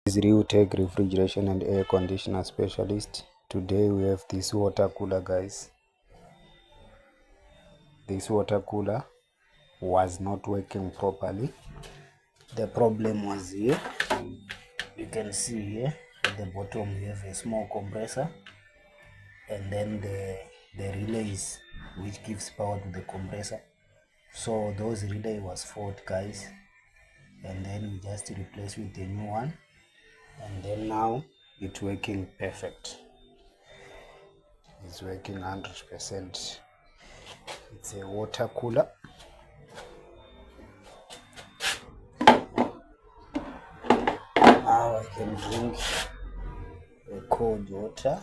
Is Tech refrigeration and air conditioner specialist. Today we have this water cooler, guys. This water cooler was not working properly. The problem was here. You can see here at the bottom we have a small compressor, and then the relays which gives power to the compressor. So those relay was fault, guys, and then we just replace with a new one, and then now it's working perfect. It's working 100%. It's a water cooler. Now I can drink a cold water.